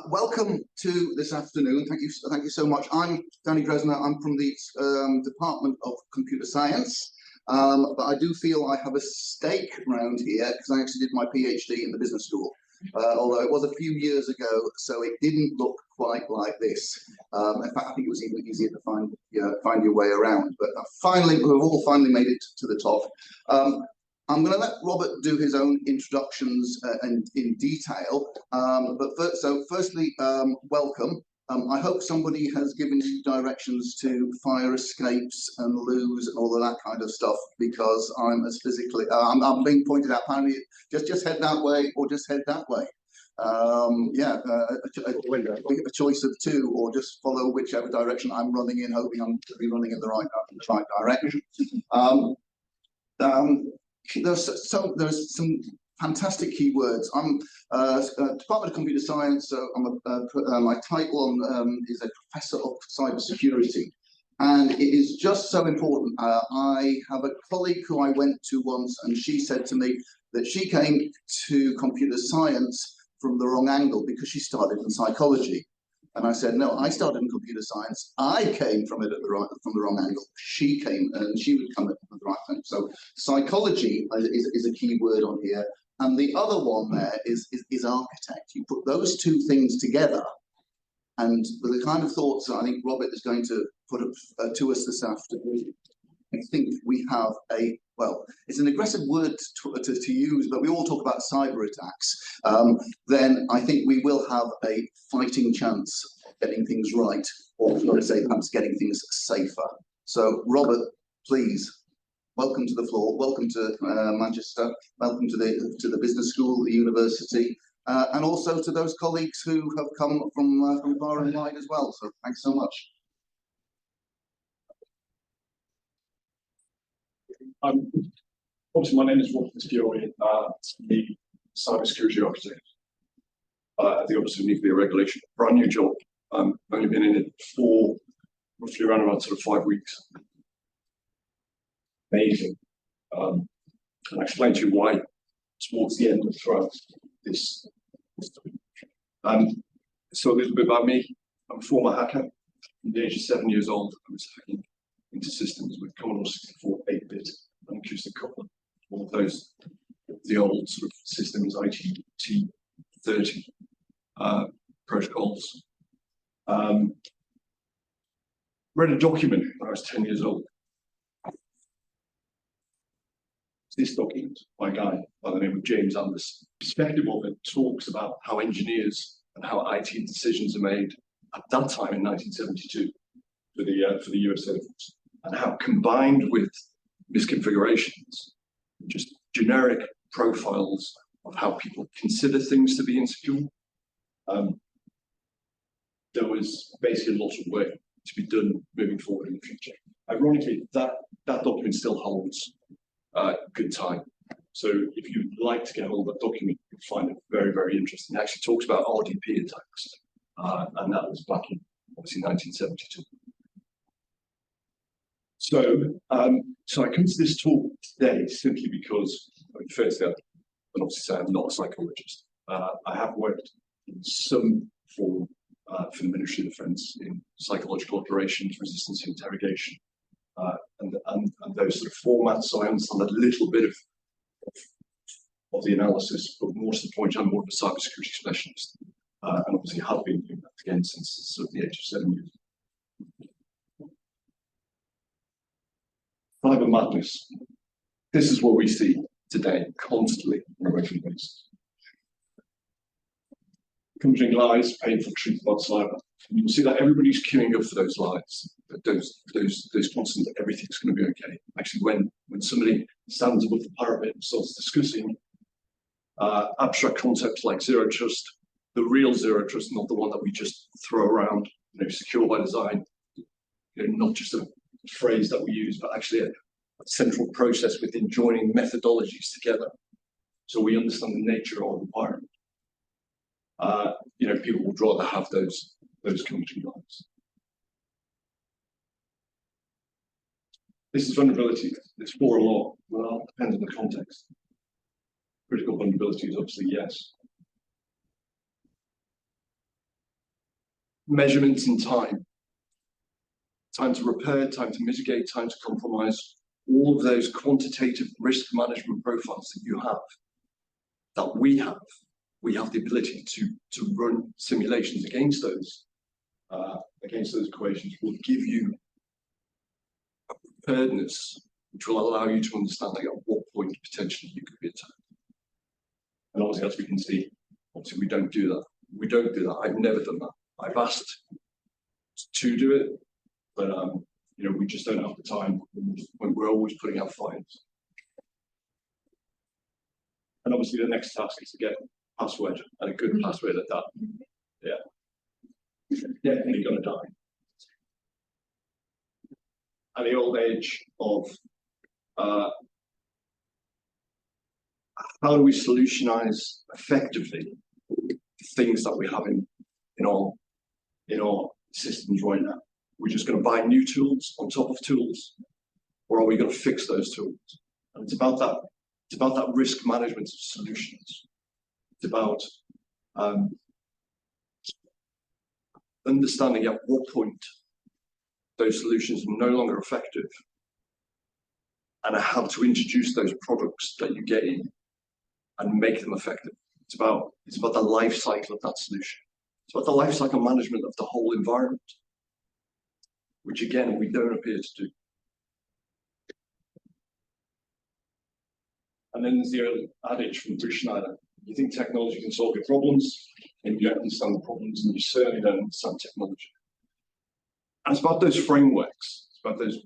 Welcome to this afternoon. Thank you so much. I'm Danny Dresner. I'm from the Department of Computer Science, but I do feel I have a stake around here because I actually did my PhD in the business school, although it was a few years ago, so it didn't look quite like this. In fact, I think it was even easier to find your way around. But we've all finally made it to the top. I'm going to let Robert do his own introductions and in detail. Firstly, welcome. I hope somebody has given you directions to fire escapes and loos and all of that kind of stuff, because I'm being pointed out. Apparently, just head that way or just head that way. A choice of two, or just follow whichever direction I'm running in, hoping I'm to be running in the right direction. There's some fantastic keywords. I'm Department of Computer Science, so my title is a Professor of Cybersecurity, and it is just so important. I have a colleague who I went to once, and she said to me that she came to computer science from the wrong angle because she started in psychology. And I said, no, I started in computer science. I came from it from the wrong angle. She came, and she would come at the right time. So psychology is a key word on here. And the other one there is architect. You put those two things together, and with the kind of thoughts that I think Robert is going to put up to us this afternoon, I think we have it's an aggressive word to use, but we all talk about cyber attacks. Then I think we will have a fighting chance of getting things right, or not to say perhaps getting things safer. So Robert, please, welcome to the floor. Welcome to Manchester. Welcome to the business school, the university, and also to those colleagues who have come from far and wide as well. So thanks so much. Obviously, my name is Schiavi. The cybersecurity architect at the Office of Nuclear Regulation. Brand new job. I've only been in it for roughly around about 5 weeks. Amazing. And I'll explain to you why towards the end of this. So a little bit about me. I'm a former hacker. From the age of 7 years old, I was hacking into systems with Commodore 64 8-bit and acoustic coupler. All of those, the old sort of systems, IT-30 protocols. Read a document when I was 10 years old. This document by a guy by the name of James Anderson. The perspective of it talks about how engineers and how IT decisions are made at that time in 1972 for the US Air Force, and how combined with misconfigurations, just generic profiles of how people consider things to be insecure, there was basically a lot of work to be done moving forward in the future. Ironically, that document still holds good time. So if you'd like to get hold of that document, you'll find it very, very interesting. It actually talks about RDP attacks, and that was back in, obviously, 1972. So I come to this talk today simply because, firstly, I'd obviously say I'm not a psychologist. I have worked in some form for the Ministry of Defence in psychological operations, resistance interrogation, and those sort of formats. So I understand a little bit of the analysis, but more to the point, I'm more of a cybersecurity specialist, and obviously have been doing that again since sort of the age of 7 years. Cyber madness. This is what we see today, constantly on a regular basis. Conjuring lies, painful truth about cyber. And you'll see that everybody's queuing up for those lies, those constant everything's going to be okay. Actually, when somebody stands above the parapet and starts discussing abstract concepts like zero trust, the real zero trust, not the one that we just throw around, secure by design, not just a phrase that we use, but actually a central process within joining methodologies together, so we understand the nature of our environment. People would rather have those conjuring lies. This is vulnerability. It's for a lot. Well, it depends on the context. Critical vulnerability is obviously yes. measurements in time to repair, time to mitigate, time to compromise, all of those quantitative risk management profiles that you have, that we have the ability to run simulations against those equations, will give you a preparedness which will allow you to understand, like, at what point potentially you could be attacked. And obviously, as we can see, obviously we don't do that. We don't do that. I've never done that. I've asked to do it, but you know, we just don't have the time when we're always putting out fires. And obviously, the next task is to get a password, and a good password at that. Yeah, definitely gonna die. And the old age of how do we solutionize effectively the things that we have in our systems right now? We're just going to buy new tools on top of tools, or are we going to fix those tools? And it's about that. It's about that risk management of solutions. It's about understanding at what point those solutions are no longer effective, and how to introduce those products that you get in and make them effective. It's about the life cycle of that solution. It's about the life cycle management of the whole environment, which again, we don't appear to do. And then there's the old adage from Bruce Schneider: you think technology can solve your problems, and you don't understand the problems, and you certainly don't understand technology. And it's about those frameworks, it's about those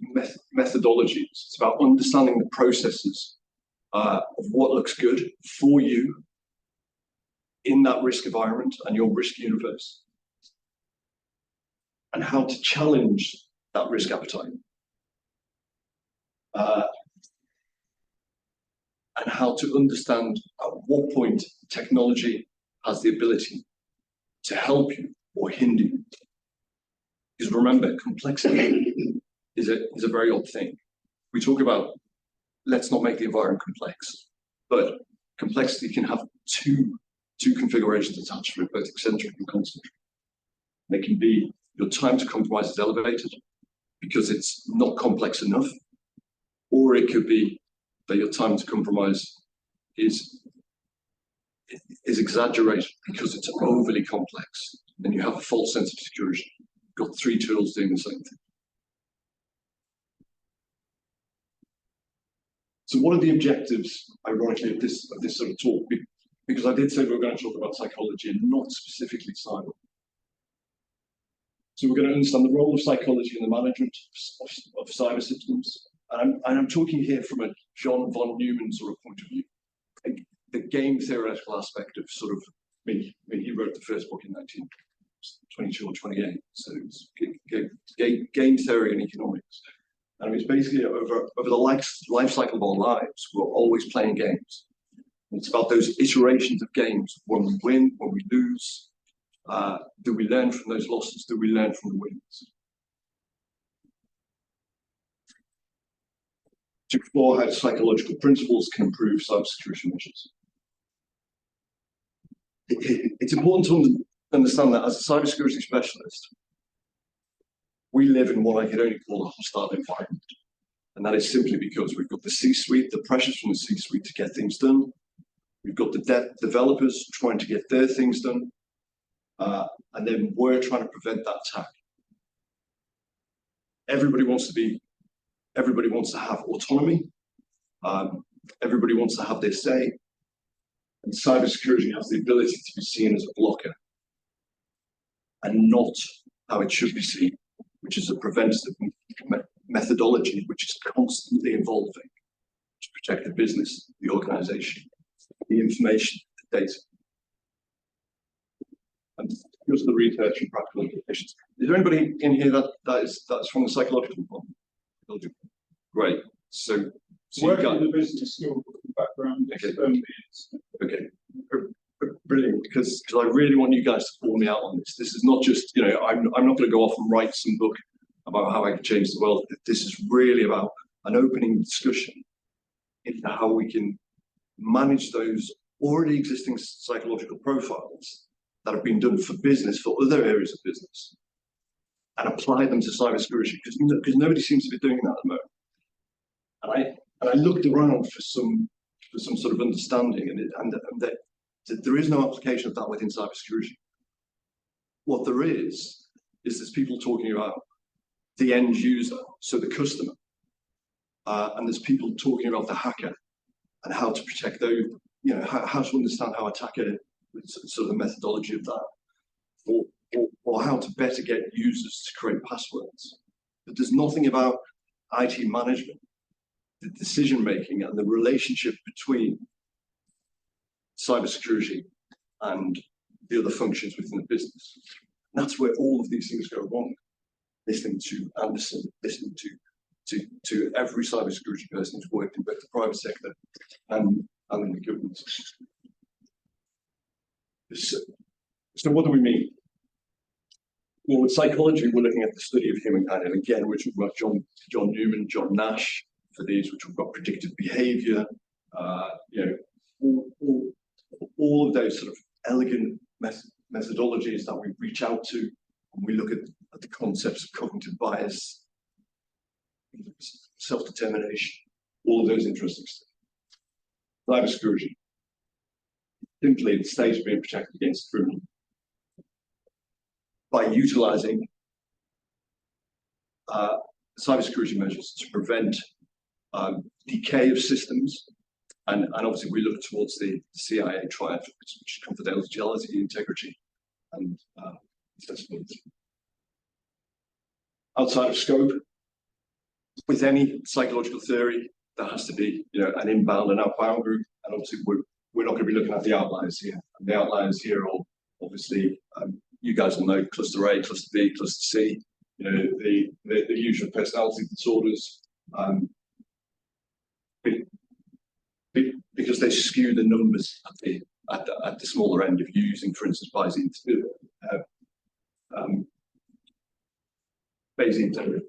methodologies, it's about understanding the processes of what looks good for you in that risk environment and your risk universe, and how to challenge that risk appetite, and how to understand at what point technology has the ability to help you or hinder you. Because remember, complexity is a very odd thing. We talk about, let's not make the environment complex, but complexity can have two configurations attached to it, both eccentric and concentric. They can be your time to compromise is elevated because it's not complex enough, or it could be that your time to compromise is exaggerated because it's overly complex, and you have a false sense of security. You've got three tools doing the same thing. So what are the objectives, ironically, of this sort of talk? Because I did say we were going to talk about psychology and not specifically cyber. So we're going to understand the role of psychology in the management of cyber systems. And I'm talking here from a John von Neumann sort of point of view. The game theoretical aspect of sort of, I mean, he wrote the first book in 1922 or 28. So it's game theory and economics. And it's basically over the life cycle of our lives, we're always playing games. And it's about those iterations of games. When we win, when we lose, do we learn from those losses? Do we learn from the wins? To explore how psychological principles can improve cybersecurity measures. It's important to understand that as a cybersecurity specialist, we live in what I could only call a hostile environment. And that is simply because we've got the C-suite, the pressures from the C-suite to get things done. We've got the developers trying to get their things done. And then we're trying to prevent that attack. Everybody wants to have autonomy. Everybody wants to have their say. And cybersecurity has the ability to be seen as a blocker and not how it should be seen, which is a preventative methodology which is constantly evolving to protect the business, the organization, the information, the data. And here's the research and practical implications. Is there anybody in here that's from the psychological department? Great. So working in the business school background. Okay. Brilliant, because I really want you guys to call me out on this. This is not just, you know, I'm not going to go off and write some book about how I can change the world. This is really about an opening discussion into how we can manage those already existing psychological profiles that have been done for business, for other areas of business, and apply them to cybersecurity, because nobody seems to be doing that at the moment. And I looked around for some sort of understanding, and that there is no application of that within cybersecurity. What there is there's people talking about the end user, so the customer, and there's people talking about the hacker and how to protect those, how to understand how attacker, sort of the methodology of that, or how to better get users to create passwords. But there's nothing about IT management, the decision making, and the relationship between cybersecurity and the other functions within the business. And that's where all of these things go wrong. Listening to Anderson, listening to every cybersecurity person who's worked in both the private sector and in the government. So what do we mean? Well, with psychology, we're looking at the study of humankind, and again, we're talking about John Newman, John Nash. For these, we're talking about predictive behaviour. All of those sort of elegant methodologies that we reach out to when we look at the concepts of cognitive bias, self-determination, all of those interesting stuff. Cybersecurity, simply the state being protected against criminal by utilising cybersecurity measures to prevent decay of systems, and obviously we look towards the CIA triad, which is confidentiality, integrity, and accessibility. Outside of scope, with any psychological theory, there has to be an inbound and outbound group, and obviously we're not going to be looking at the outliers here. And the outliers here are obviously you guys will know cluster A, cluster B, cluster C. The usual personality disorders. Because they skew the numbers at the smaller end. If you're using, for instance, Bayesian theory,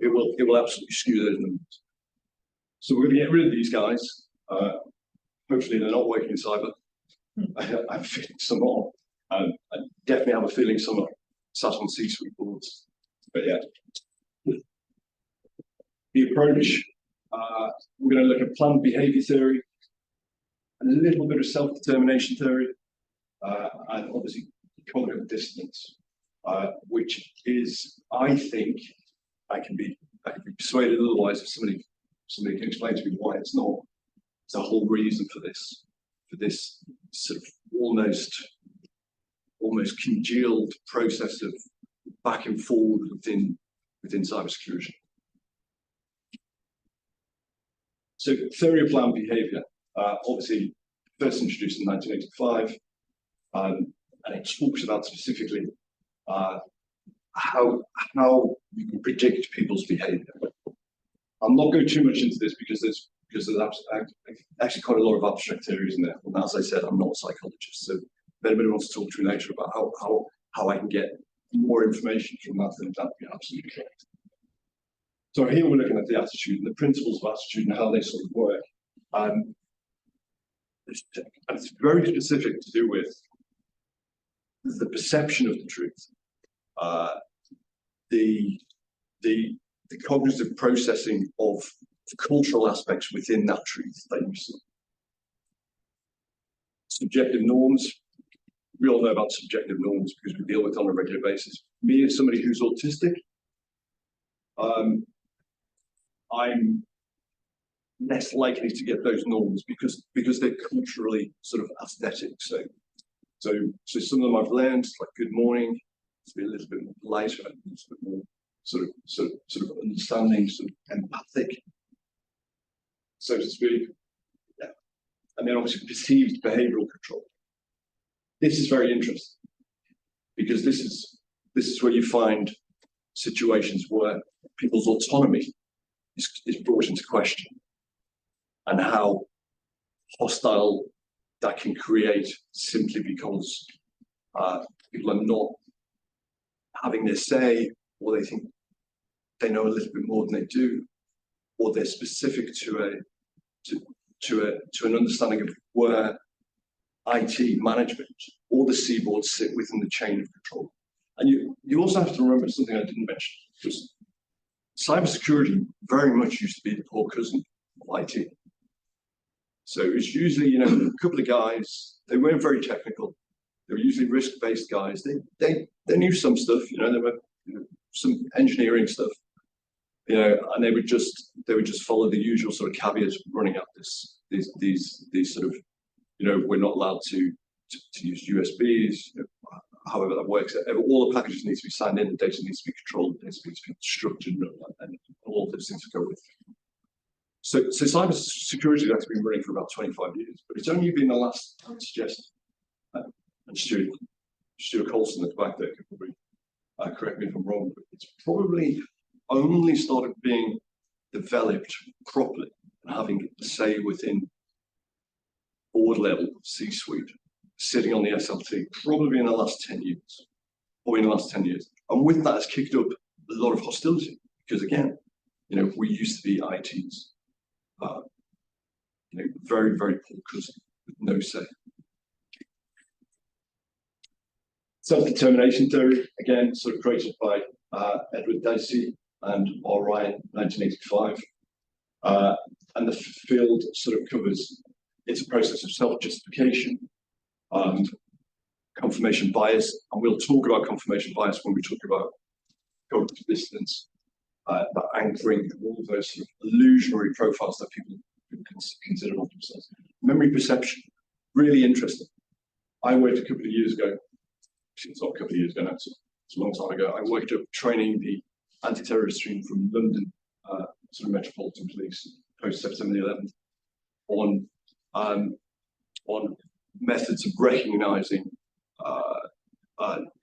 it will absolutely skew those numbers. So we're going to get rid of these guys. Hopefully, they're not working in cyber. I'm feeling some are. I definitely have a feeling some are sat on C-suite boards. But yeah, the approach. We're going to look at planned behaviour theory, a little bit of self-determination theory, and obviously cognitive dissonance, which is, I think, I can be persuaded otherwise if somebody can explain to me why it's not. There's a whole reason for this sort of almost congealed process of back and forward within cybersecurity. So theory of planned behaviour, obviously first introduced in 1985, and it talks about specifically how you can predict people's behaviour. I'll not go too much into this because there's actually quite a lot of abstract theories in there. And as I said, I'm not a psychologist, so if anybody wants to talk to me later about how I can get more information from that, then that'd be absolutely correct. So here we're looking at the attitude and the principles of attitude and how they sort of work. And it's very specific to do with the perception of the truth, the cognitive processing of the cultural aspects within that truth that you see. Subjective norms. We all know about subjective norms because we deal with it on a regular basis. Me, as somebody who's autistic, I'm less likely to get those norms because they're culturally sort of aesthetic. So some of them I've learned, like good morning, to be a little bit more politer, a little bit more sort of understanding, sort of empathic, so to speak. Yeah. And then obviously perceived behavioural control. This is very interesting because this is where you find situations where people's autonomy is brought into question, and how hostile that can create simply because people are not having their say, or they think they know a little bit more than they do, or they're specific to an understanding of where IT management, all the seaboards sit within the chain of control. And you also have to remember something I didn't mention, because cybersecurity very much used to be the poor cousin of IT. So it's usually, you know, a couple of guys, they weren't very technical. They were usually risk-based guys. They knew some stuff, you know, there were some engineering stuff, you know, and they would just follow the usual sort of caveats running up these sort of, you know, we're not allowed to use USBs, you know, however that works. All the packages need to be signed in, the data needs to be controlled, the data needs to be structured, and all those things to go with. So cybersecurity has actually been running for about 25 years, but it's only been the last, I would suggest, and Stuart Colson at the back there could probably correct me if I'm wrong, but it's probably only started being developed properly and having a say within board level, C-suite, sitting on the SLT, probably in the last 10 years, or in the last 10 years. And with that has kicked up a lot of hostility, because again, you know, we used to be ITs, you know, very, very poor cousin with no say. Self-determination theory, again, sort of created by Edward Dicey and R. Ryan, 1985. And the field sort of covers, it's a process of self-justification, confirmation bias, and we'll talk about confirmation bias when we talk about cognitive dissonance, about anchoring, all of those sort of illusionary profiles that people consider of themselves. Memory perception, really interesting. I worked a couple of years ago, it's not a couple of years ago now, it's a long time ago. I worked up training the anti-terrorist team from London, sort of Metropolitan Police, post September the 11th, on methods of recognizing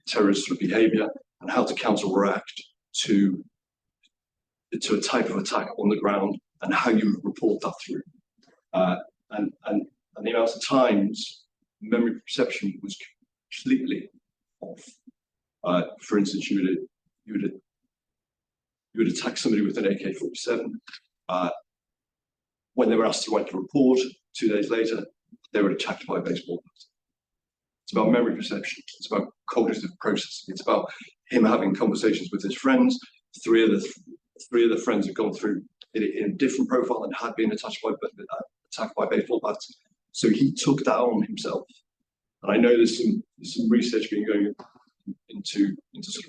terrorist sort of behavior and how to counteract to a type of attack on the ground and how you report that through. And the amount of times memory perception was completely off. For instance, you would attack somebody with an AK-47. When they were asked to write the report, 2 days later, they were attacked by a baseball bat. It's about memory perception. It's about cognitive processing. It's about him having conversations with his friends. Three of the friends had gone through in a different profile and had been attacked by baseball bats. So he took that on himself. And I know there's some research being going into sort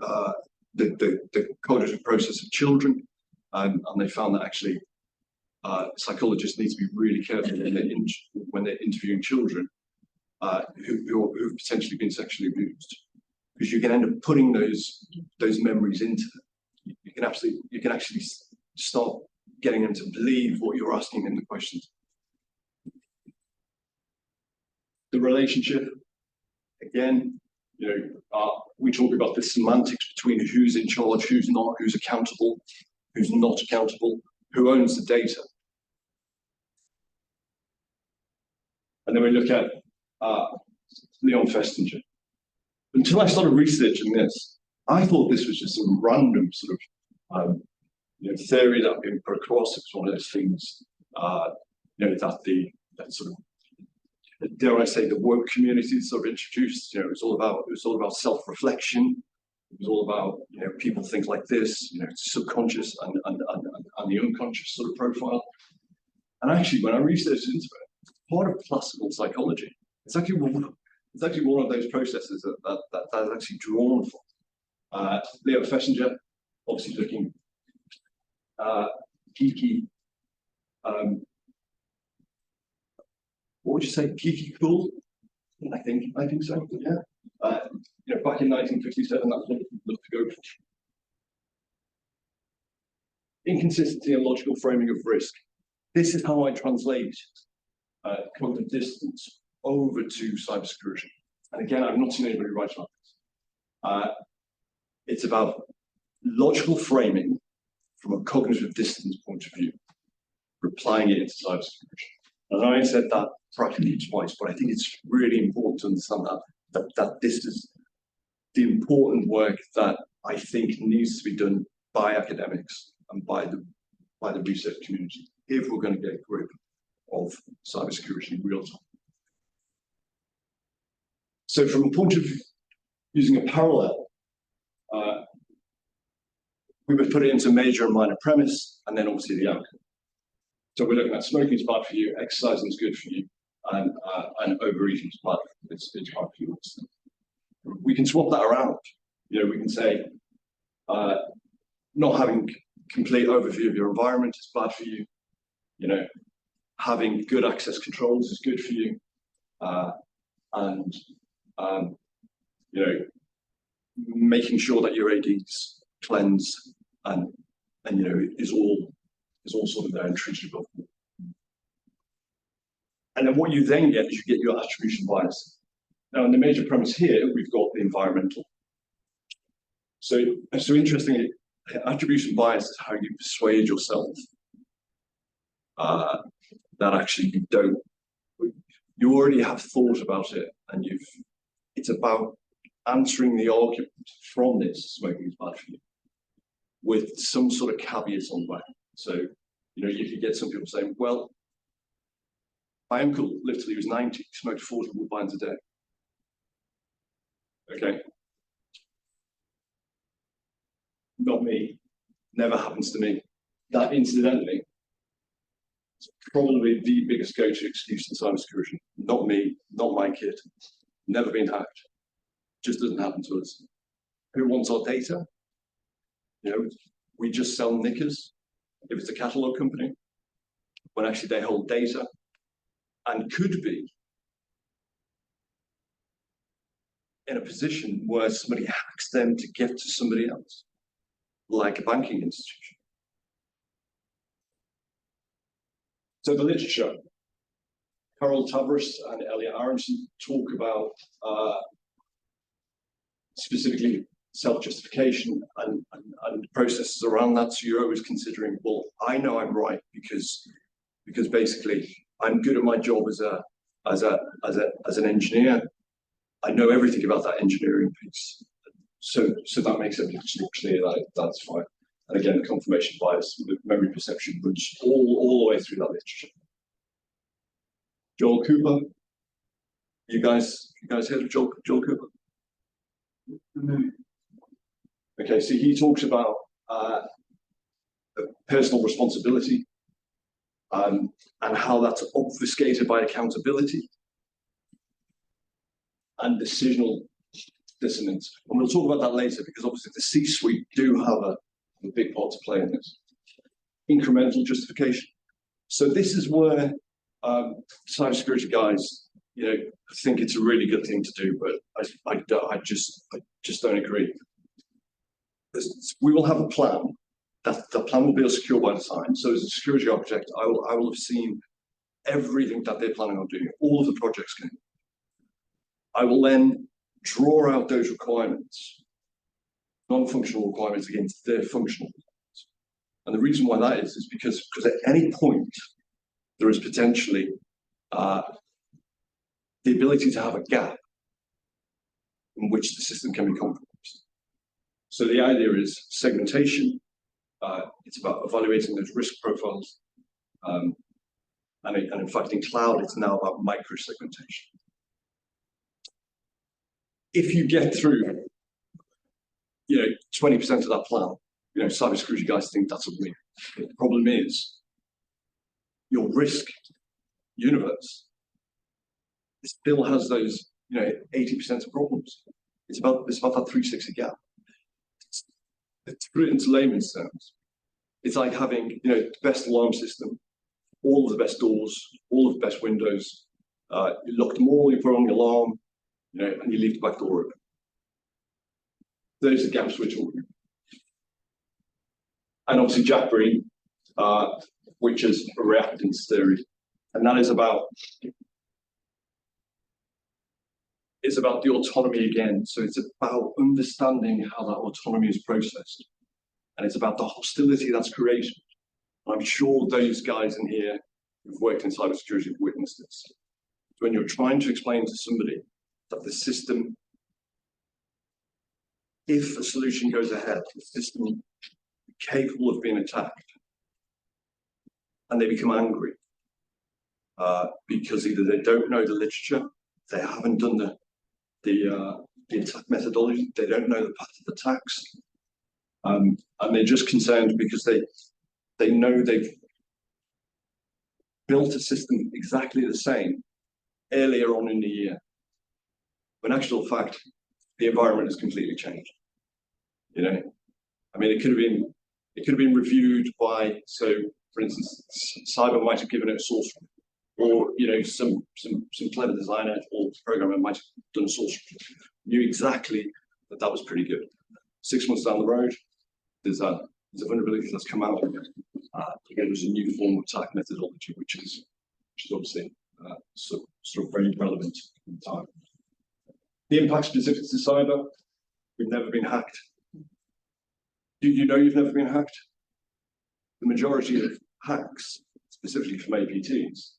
of the cognitive process of children, and they found that actually psychologists need to be really careful when they're interviewing children who've potentially been sexually abused, because you can end up putting those memories into them. You can actually start getting them to believe what you're asking them the questions. The relationship, again, you know, we talk about the semantics between who's in charge, who's not, who's accountable, who's not accountable, who owns the data. And then we look at Leon Festinger. Until I started researching this, I thought this was just some random sort of theory that had been put across. It was one of those things, you know, that sort of, dare I say, the woke community sort of introduced. You know, it was all about self-reflection. It was all about, you know, people think like this. You know, subconscious and the unconscious sort of profile. And actually, when I researched into it, part of classical psychology, it's actually one of those processes that is actually drawn from. Leo Festinger, obviously looking geeky. What would you say? Geeky cool? I think so. Yeah. You know, back in 1957, that's what we looked to go for. Inconsistency and logical framing of risk. This is how I translate cognitive dissonance over to cybersecurity. And again, I've not seen anybody write about this. It's about logical framing from a cognitive dissonance point of view, applying it into cybersecurity. And I said that practically twice, but I think it's really important to understand that this is the important work that I think needs to be done by academics and by the research community if we're going to get a grip of cybersecurity in real time. So from a point of using a parallel, we would put it into major and minor premise, and then obviously the outcome. So we're looking at smoking is bad for you, exercising is good for you, and overeating is bad. It's bad for you. We can swap that around. You know, we can say not having complete overview of your environment is bad for you. You know, having good access controls is good for you, and you know, making sure that your AD's cleanse and you know is all sort of there and treated above. And then what you then get is you get your attribution bias. Now in the major premise here, we've got the environmental. So interestingly, attribution bias is how you persuade yourself that actually you already have thought about it, and it's about answering the argument from this, smoking is bad for you, with some sort of caveat on the back. So, you know, you could get some people saying, well, my uncle lived till he was 90, he smoked 40 woodbines a day. Okay. Not me. Never happens to me. That, incidentally, is probably the biggest go-to excuse in cybersecurity. Not me, not my kid. Never been hacked. Just doesn't happen to us. Who wants our data? You know, we just sell knickers if it's a catalog company, when actually they hold data and could be in a position where somebody hacks them to get to somebody else, like a banking institution. So the literature, Carol Tavris and Elliot Aronson talk about specifically self-justification and processes around that. So you're always considering, well, I know I'm right because basically I'm good at my job as an engineer. I know everything about that engineering piece. So that makes it clear that that's fine. And again, the confirmation bias with memory perception runs all the way through that literature. Joel Cooper, you guys heard of Joel Cooper? Mm-hmm. Okay, so he talks about personal responsibility and how that's obfuscated by accountability and decisional dissonance. And we'll talk about that later, because obviously the C-suite do have a big part to play in this. Incremental justification. So this is where cybersecurity guys, you know, think it's a really good thing to do, but I just don't agree. We will have a plan. That plan will be secure by design. So as a security architect, I will have seen everything that they're planning on doing, all of the projects going. I will then draw out those requirements, non-functional requirements, against their functional requirements. And the reason why that is because at any point there is potentially the ability to have a gap in which the system can be compromised. So the idea is segmentation. It's about evaluating those risk profiles. And in fact, in cloud, it's now about micro-segmentation. If you get through, 20% of that plan, cybersecurity guys think that's a win. The problem is your risk universe still has those, 80% of problems. It's about that 360 gap. To put it into layman's terms, it's like having, the best alarm system, all of the best doors, all of the best windows. You lock them all, you put on the alarm, and you leave the back door open. Those are the gaps we're talking about. And obviously Jack Breen, which is a reactance theory, and that is about the autonomy again. So it's about understanding how that autonomy is processed, and it's about the hostility that's created. I'm sure those guys in here who've worked in cybersecurity have witnessed this. When you're trying to explain to somebody that the system, if a solution goes ahead, the system is capable of being attacked, and they become angry because either they don't know the literature, they haven't done the the attack methodology. They don't know the path of attacks, and they're just concerned because they know they've built a system exactly the same earlier on in the year. When actual fact, the environment has completely changed. You know, I mean, it could have been reviewed by, so for instance, cyber might have given it a source, or you know, some clever designer or programmer might have done a source, knew exactly that was pretty good. 6 months down the road, there's a vulnerability that's come out. Again, there's a new form of attack methodology, which is obviously sort of very relevant in time. The impact specific to cyber: we've never been hacked. You know you've never been hacked? The majority of hacks, specifically from APTs,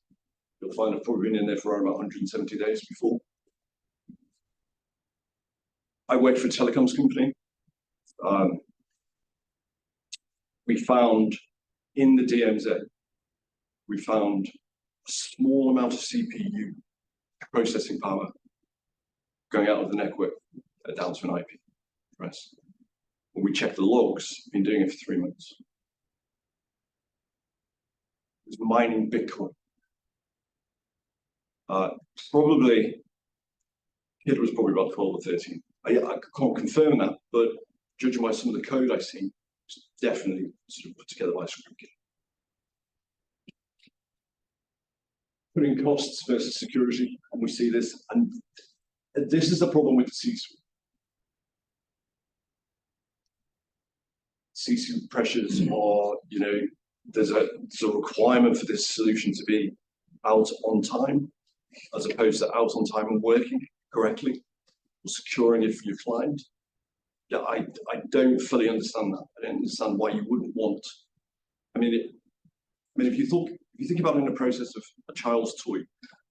you'll find have probably been in there for around about 170 days before. I worked for a telecoms company. We found in the DMZ, we found a small amount of CPU processing power going out of the network down to an IP address. When we checked the logs, been doing it for 3 months. It was mining Bitcoin. Probably, kid was probably about 12 or 13. I can't confirm that, but judging by some of the code I see, it's definitely sort of put together by a script kid. Putting costs versus security, and we see this, and this is the problem with the C-suite. C-suite pressures are, you know, there's a requirement for this solution to be out on time, as opposed to out on time and working correctly, or securing it for your client. Yeah, I don't fully understand that. I don't understand why you wouldn't want. I mean, if you think about it in the process of a child's toy,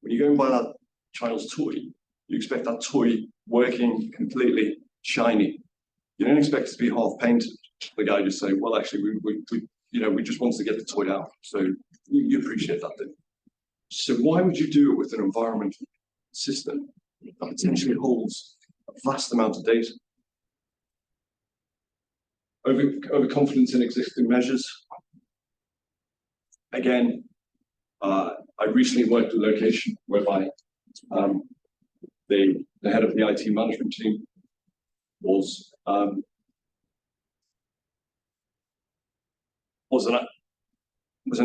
when you go and buy that child's toy, you expect that toy working completely shiny. You don't expect it to be half painted. The guy just say, well, actually, we just want to get the toy out. So you appreciate that then. So why would you do it with an environment system that potentially holds a vast amount of data? Overconfidence in existing measures. Again, I recently worked at a location whereby the head of the IT management team was an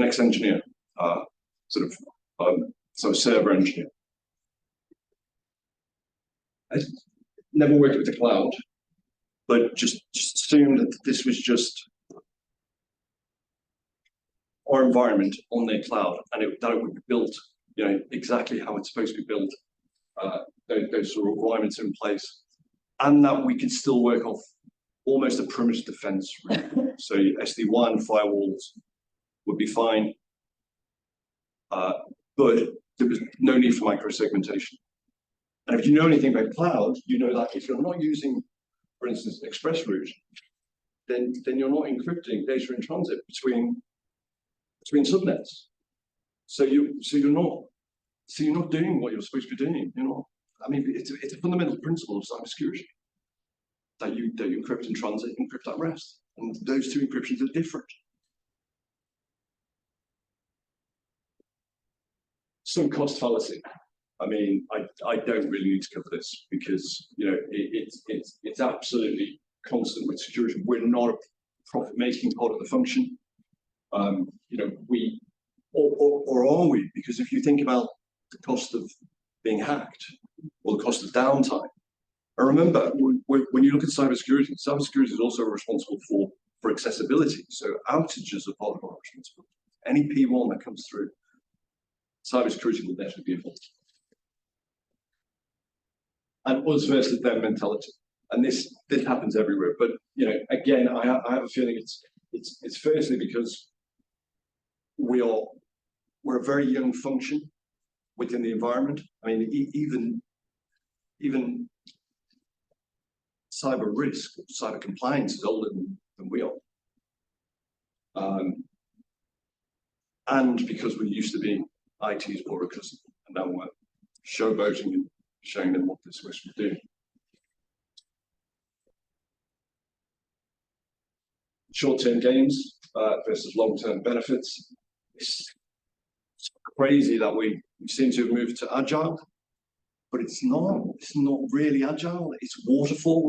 ex-engineer, so a server engineer. I never worked with the cloud, but just assumed that this was just our environment on their cloud, and that it would be built, you know, exactly how it's supposed to be built. Those sort of requirements in place, and that we could still work off almost a perimeter defense route. So SD-WAN firewalls would be fine, but there was no need for microsegmentation. And if you know anything about cloud, you know that if you're not using, for instance, express route, then you're not encrypting data in transit between subnets. So you're not doing what you're supposed to be doing. You know, I mean, it's a fundamental principle of cybersecurity that you encrypt in transit, encrypt at rest, and those two encryptions are different. Some cost fallacy. I mean, I don't really need to cover this because, you know, it's absolutely constant with security. We're not a profit-making part of the function. You know, or are we? Because if you think about the cost of being hacked or the cost of downtime, and remember, when you look at cybersecurity is also responsible for accessibility. So outages are part of our responsibility. Any P1 that comes through, cybersecurity will definitely be involved. And us versus them mentality. And this happens everywhere. But you know, again, I have a feeling it's firstly because we're a very young function within the environment. I mean, even cyber risk, cyber compliance is older than we are. And because we used to be IT's poor cousin, and now we're showboating showing them what this wish would do. Short-term gains versus long-term benefits. It's crazy that we seem to have moved to agile, but it's not really agile. It's waterfall.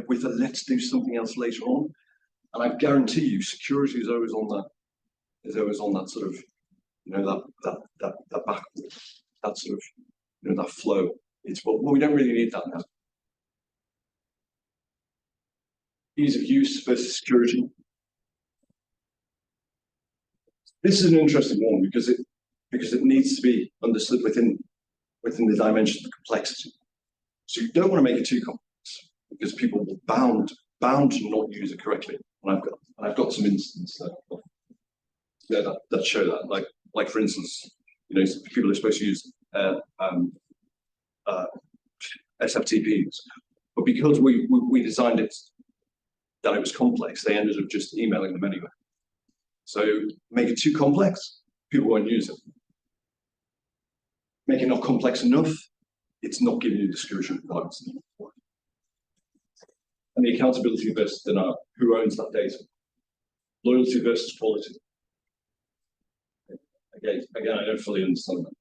With a let's do something else later on. And I guarantee you, security is always on that sort of, that backward, that sort of, that flow. But we don't really need that now. Ease of use versus security. This is an interesting one because it needs to be understood within the dimension of complexity. So you don't want to make it too complex because people will bound to not use it correctly. And I've got some instances that show that. Like for instance, people are supposed to use SFTPs, but because we designed it that it was complex, they ended up just emailing them anyway. So make it too complex, people won't use it. Make it not complex enough, it's not giving you the security requirements. And the accountability versus denial. Who owns that data? Loyalty versus quality. Again, I don't fully understand that.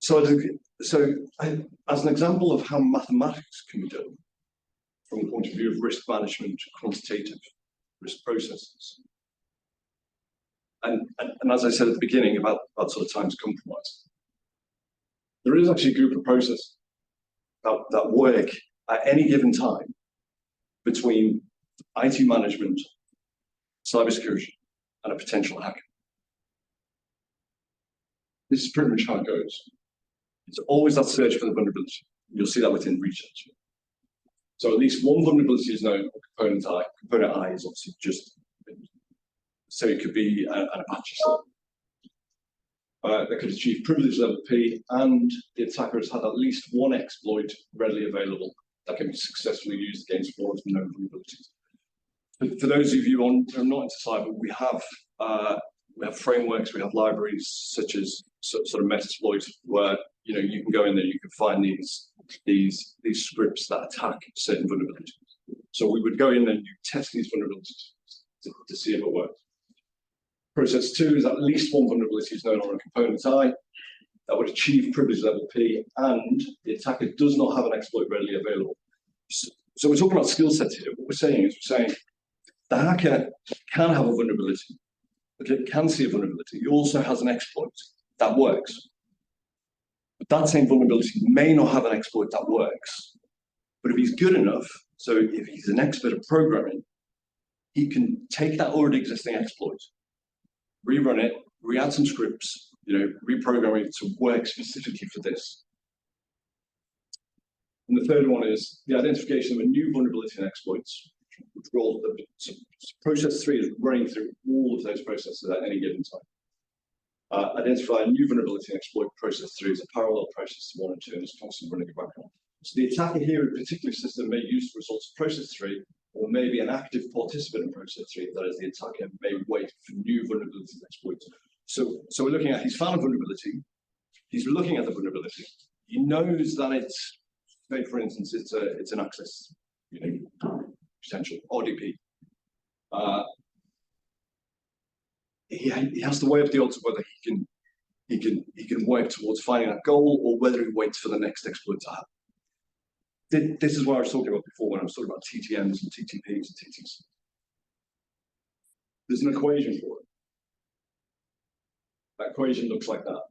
So as an example of how mathematics can be done from the point of view of risk management, quantitative risk processes, and as I said at the beginning about sort of time to compromise, there is actually a group of processes that work at any given time between IT management, cybersecurity, and a potential hacker. This is pretty much how it goes. It's always that search for the vulnerability. You'll see that within research. So at least one vulnerability is known, component I. Component I is obviously just, so it could be an Apache server. That could achieve privilege level P, and the attacker has had at least one exploit readily available that can be successfully used against one of the known vulnerabilities. For those of you who are not into cyber, we have frameworks, we have libraries such as sort of Metasploit, where you can go in there, you can find these scripts that attack certain vulnerabilities. So we would go in and you test these vulnerabilities to see if it works. Process 2 is at least one vulnerability is known on a component I that would achieve privilege level P, and the attacker does not have an exploit readily available. So we're talking about skill sets here. What we're saying the hacker can have a vulnerability, okay, can see a vulnerability. He also has an exploit that works. But that same vulnerability may not have an exploit that works. But if he's good enough, so if he's an expert at programming, he can take that already existing exploit, rerun it, re-add some scripts, reprogram it to work specifically for this. And the third one is the identification of a new vulnerability and exploits, which rolls so process 3 is running through all of those processes at any given time. Identify a new vulnerability and exploit. Process 3 is a parallel process to 1 and 2 and is constantly running a background. So the attacker here in a particular system may use the results of process 3, or maybe an active participant in process 3, that is, the attacker may wait for new vulnerabilities and exploits. So we're looking at, he's found a vulnerability, he's looking at the vulnerability, he knows that it's, say for instance, it's an access potential RDP. He has to weigh up the odds of whether he can work towards finding that goal, or whether he waits for the next exploit to happen. This is what I was talking about before when I was talking about TTMs and TTPs and TTs. There's an equation for it. That equation looks like that.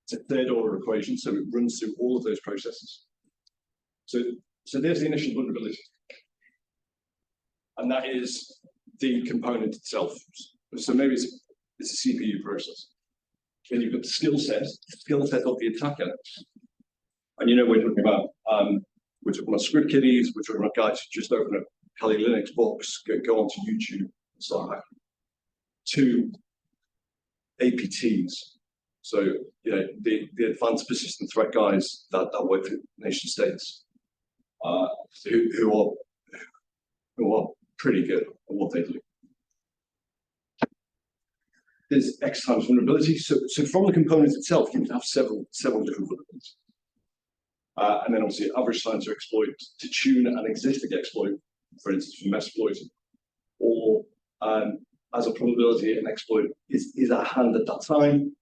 It's a third order equation, so it runs through all of those processes. So there's the initial vulnerability. And that is the component itself. So maybe it's a CPU process. Then you've got the skill set of the attacker. And we're talking about script kiddies, we're talking about guys who just open a Kali Linux box, go onto YouTube and start hacking. 2, APTs. So the advanced persistent threat guys that work for nation states, who are pretty good at what they do. there's X times vulnerability. So from the component itself, you can have several different vulnerabilities. And then obviously average time to exploit to tune an existing exploit, for instance, from Metasploit, or as a probability an exploit is at hand at that time.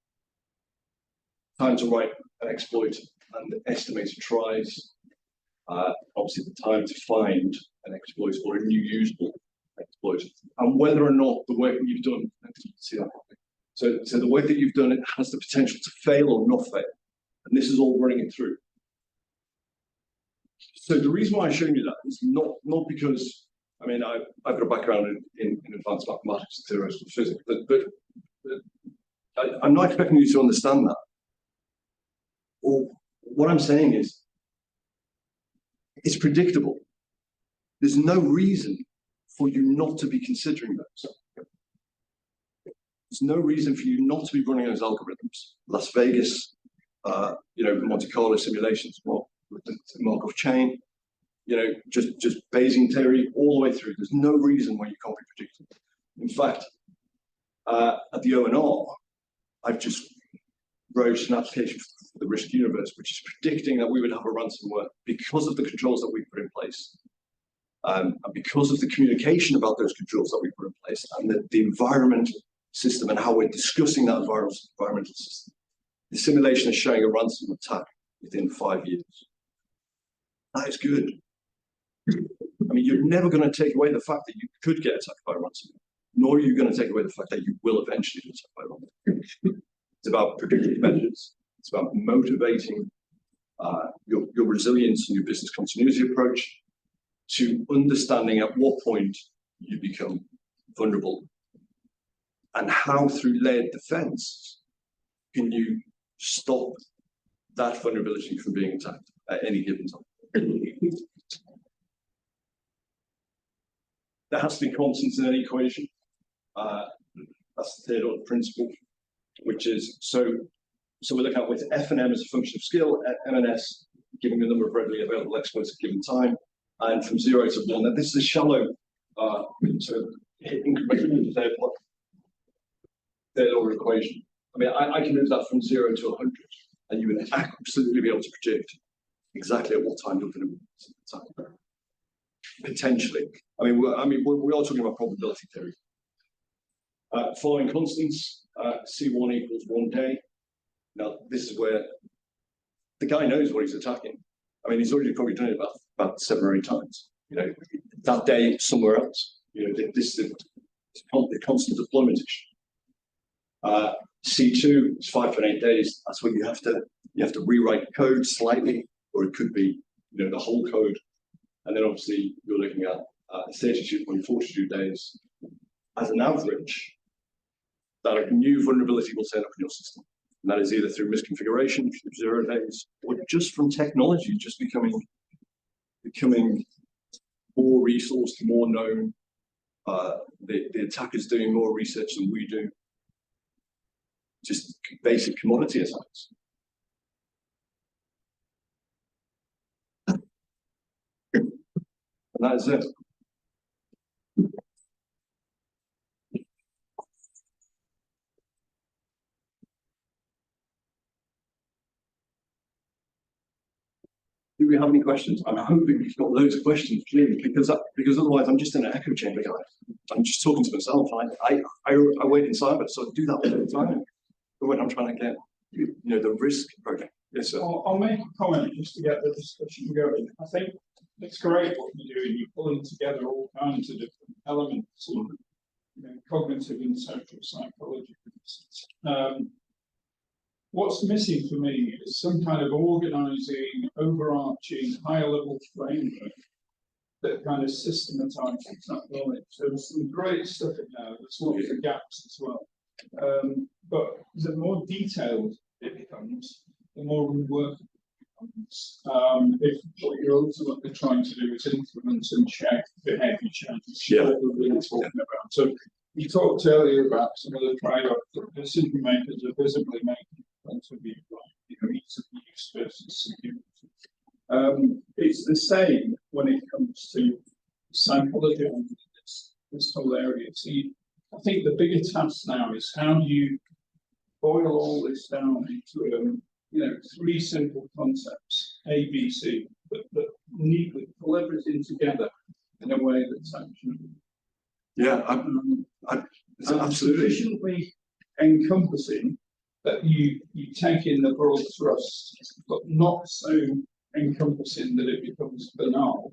Time to write an exploit and estimated tries. Obviously the time to find an exploit or a new usable exploit, and whether or not the work that you've done, see that properly. So the work that you've done, it has the potential to fail or not fail, and this is all running it through. So the reason why I'm showing you that is not because, I mean, I've got a background in advanced mathematics and theoretical physics, but I'm not expecting you to understand that. Or what I'm saying is, it's predictable. There's no reason for you not to be considering those. There's no reason for you not to be running those algorithms. Las Vegas, Monte Carlo simulations, Markov chain, just Bayesian theory all the way through. There's no reason why you can't be predictable. In fact, at the ONR, I've just wrote an application for the risk universe, which is predicting that we would have a ransomware because of the controls that we put in place. And because of the communication about those controls that we put in place, and the environmental system and how we're discussing that environmental system. The simulation is showing a ransom attack within 5 years. That is good. I mean, you're never going to take away the fact that you could get attacked by ransomware, nor are you going to take away the fact that you will eventually get attacked by ransomware. It's about predictive measures. It's about motivating your resilience and your business continuity approach to understanding at what point you become vulnerable and how through layered defense can you stop that vulnerability from being attacked at any given time. There has to be constants in an equation. That's the third order principle, which is so we're looking at with F and M as a function of skill, M and S giving the number of readily available exploits at a given time, and from 0 to 1. Now this is a shallow incremental third order equation. I mean, I can move that from 0 to 100, and you would absolutely be able to predict exactly at what time you're going to attack. Potentially. I mean, we are talking about probability theory. Following constants, C1 equals 1 day. Now, this is where the guy knows what he's attacking. I mean, he's already probably done it about 7 or 8 times. That day somewhere else. This is a constant deployment issue. C2 is 5.8 days. That's when you have to rewrite code slightly, or it could be the whole code. And then obviously you're looking at 32.42 days as an average that a new vulnerability will turn up in your system. And that is either through misconfiguration, 0 days, or just from technology just becoming more resourced, more known. The attackers doing more research than we do. Just basic commodity attacks. And that is it. Do we have any questions? I'm hoping we've got loads of questions, clearly, because otherwise I'm just in an echo chamber, guys. I'm just talking to myself. I wait in cyber, so I do that all the time. But when I'm trying to get the risk project. Yes, sir. I'll make a comment just to get the discussion going. I think it's great what you're doing. You're pulling together all kinds of different elements of cognitive and social psychology. What's missing for me is some kind of organising, overarching, higher-level framework that kind of systematizes that knowledge. So there's some great stuff in there. There's lots of gaps as well. But the more detailed it becomes, the more unworkable it becomes. If what you're ultimately trying to do is influence and check behaviour changes, what we're really talking about. So you talked earlier about some of the trade-offs that decision makers are visibly making. To be ease of use versus security. It's the same when it comes to psychology on this whole area. See, I think the bigger task now is how do you boil all this down into three simple concepts, A, B, C, that neatly pull everything together in a way that's actionable. Yeah, absolutely. Sufficiently encompassing that you take in the broad thrust, but not so encompassing that it becomes banal.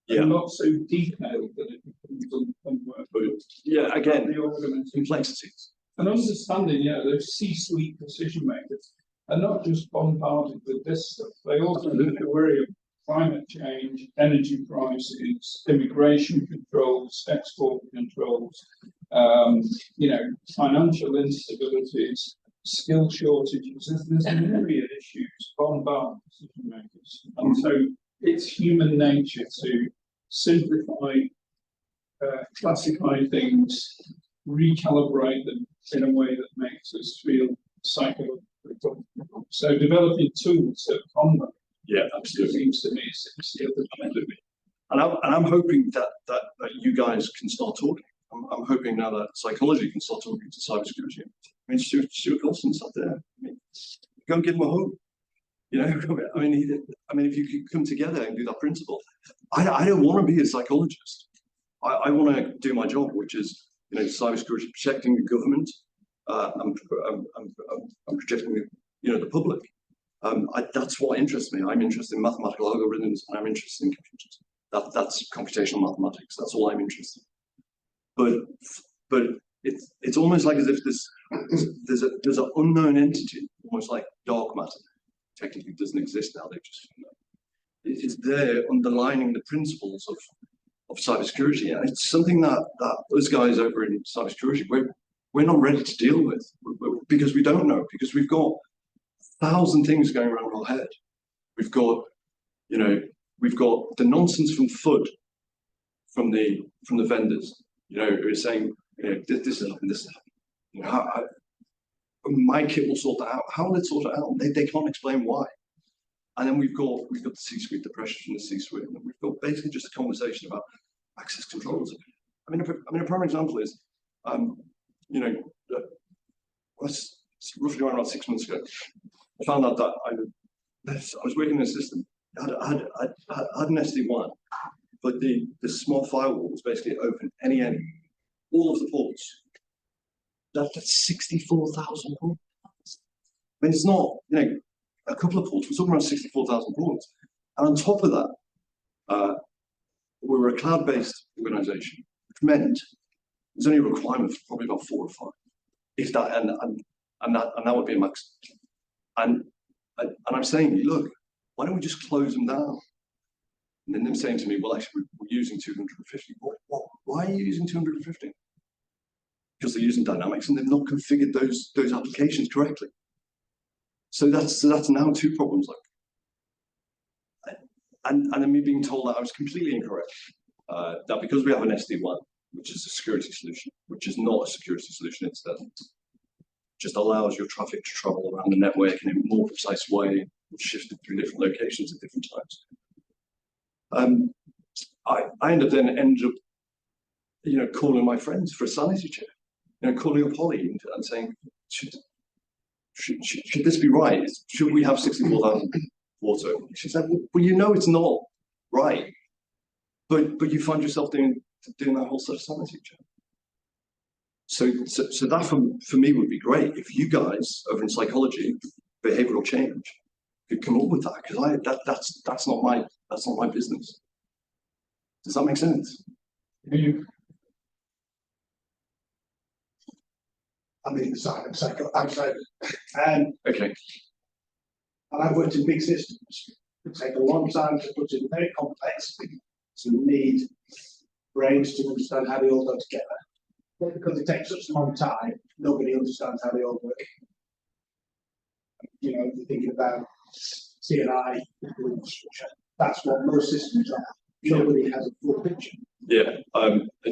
Yeah. And not so detailed that it becomes unworkable. Yeah, again, The organisation. complexities. And understanding, those C-suite decision makers are not just bombarded with this stuff. They also have to worry about climate change, energy prices, immigration controls, export controls, financial instabilities, skill shortages. There's a myriad issues bombard decision makers. And so it's human nature to simplify, classify things, recalibrate them in a way that makes us feel psychologically comfortable. So developing tools that combat. Yeah, absolutely. Seems to me it's the other absolutely. And I'm hoping that you guys can start talking. I'm hoping now that psychology can start talking to cybersecurity. I mean, Stuart Goslin's up there. I mean, go and give him a hug. I mean, if you could come together and do that principle, I don't want to be a psychologist. I want to do my job, which is, cybersecurity, protecting the government, and protecting the public. That's what interests me. I'm interested in mathematical algorithms, and I'm interested in computers. That's computational mathematics. That's all I'm interested in. But it's almost like as if there's an unknown entity, almost like dark matter. Technically doesn't exist now. They've just it's there underlining the principles of cybersecurity, and it's something that those guys over in cybersecurity we're not ready to deal with because we don't know, because we've got 1,000 things going around our head. We've got the nonsense from FUD, from the vendors, who are saying, this is happening, this is happening. My kit will sort that out. How will it sort it out? They can't explain why. And then we've got the C-suite, the pressure from the C-suite, and we've got basically just a conversation about access controls. I mean, a prime example is, roughly around 6 months ago, I found out that I was working in a system. I had an SD-WAN, but the small firewall was basically open any, all of the ports. That's 64,000 ports. I mean, it's not, a couple of ports, we're talking around 64,000 ports. And on top of that, we were a cloud-based organization, which meant there's only a requirement for probably about 4 or 5, if that, and that would be a max. And I'm saying, look, why don't we just close them down? And then them saying to me, well, actually, we're using 250. Why are you using 250? Because they're using Dynamics and they've not configured those applications correctly. So that's now 2 problems. And then me being told that I was completely incorrect. That because we have an SD-WAN, which is a security solution, which is not a security solution, it just allows your traffic to travel around the network in a more precise way, shifted through different locations at different times. I ended up, calling my friends for a sanity check. Calling up Holly and saying, should this be right? Should we have 64,000 water? She said, well, it's not right, but you find yourself doing that whole sort of sanity check. So that for me would be great if you guys over in psychology, behavioral change, could come up with that, because that's not my business. Does that make sense? I'm in cyber, Okay. and I've worked in big systems. It takes a long time to put in very complex things. So you need brains to understand how they all go together. But because it takes such a long time, nobody understands how they all work. You're thinking about CNI infrastructure. That's what most systems are. Nobody has a full picture. Yeah.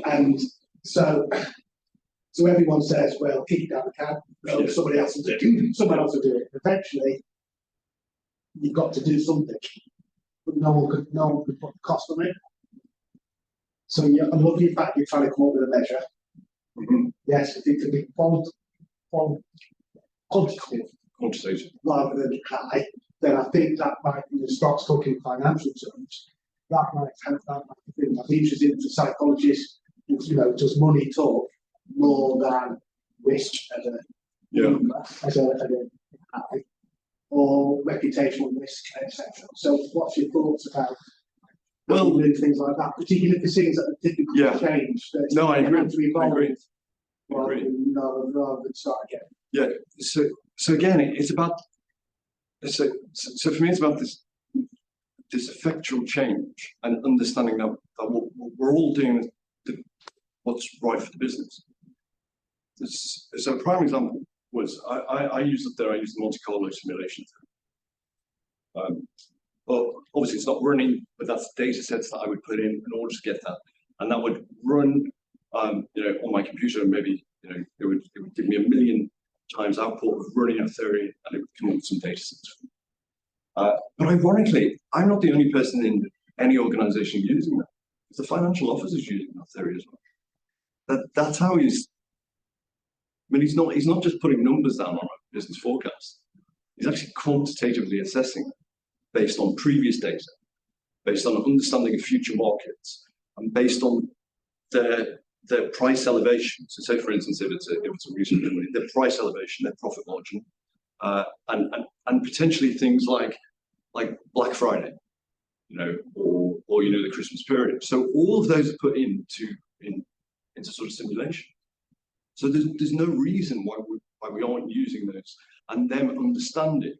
And so everyone says, well, kick it down the can. No, somebody else will do it. Someone else will do it. Eventually, you've got to do something, but no one could put the cost on it. So I'm looking back, you're trying to come up with a measure. Yes, it can be quantitative rather than high. Then I think that might, when you start talking financial terms, that might help. That might be good. I'd be interested in psychologists. Does money talk more than risk as a high, or reputational risk, etc. So, what's your thoughts about doing things like that, particularly for things that are difficult to change? No, I agree. I agree. Rather than start again. Yeah. So again, it's about. So for me, it's about this effectual change and understanding that we're all doing what's right for the business. So a prime example was I used the Monte Carlo simulation. But obviously it's not running, but that's data sets that I would put in order to get that, and that would run, on my computer. Maybe it would give me 1 million times output of running a theory, and it would come up with some data sets. But ironically, I'm not the only person in any organization using that. The financial officer's using that theory as well. That's how he's. I mean, he's not just putting numbers down on a business forecast. He's actually quantitatively assessing based on previous data, based on an understanding of future markets, and based on their price elevation. So, say for instance, if it's a recent company, their price elevation, their profit margin, and potentially things like Black Friday, or the Christmas period. So all of those are put into sort of simulation. So there's no reason why we aren't using those, and them understanding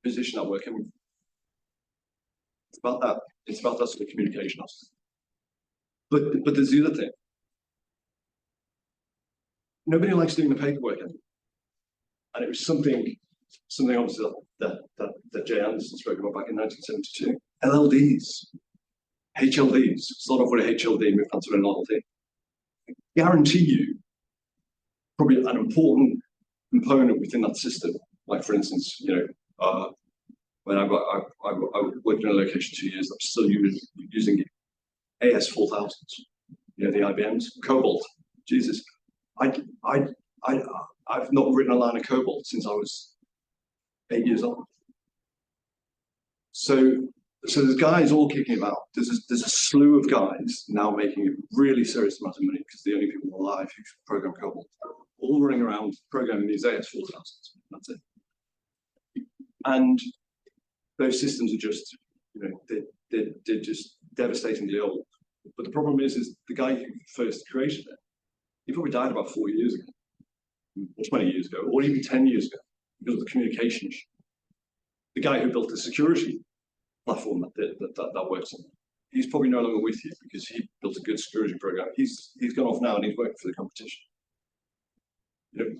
position that we're coming from. It's about that. It's about that sort of communication aspect. But there's the other thing. Nobody likes doing the paperwork anymore, and it was something obviously that Jay Anderson spoke about back in 1972. LLDs, HLDs. Start off with a HLD, move on to an LLD. I guarantee you, probably an important component within that system. Like for instance, when I worked in a location 2 years, I'm still using AS4000s. The IBMs, Cobalt. Jesus, I've not written a line of Cobalt since I was 8 years old. So there's guys all kicking about. There's a slew of guys now making a really serious amount of money because the only people alive who program Cobalt, all running around programming these AS4000s. That's it. And those systems are just, they're just devastatingly old. But the problem is the guy who first created it, he probably died about 4 years ago, or 20 years ago, or even 10 years ago, because of the communication issue. The guy who built the security platform that works on, he's probably no longer with you because he built a good security program. He's gone off now and he's working for the competition.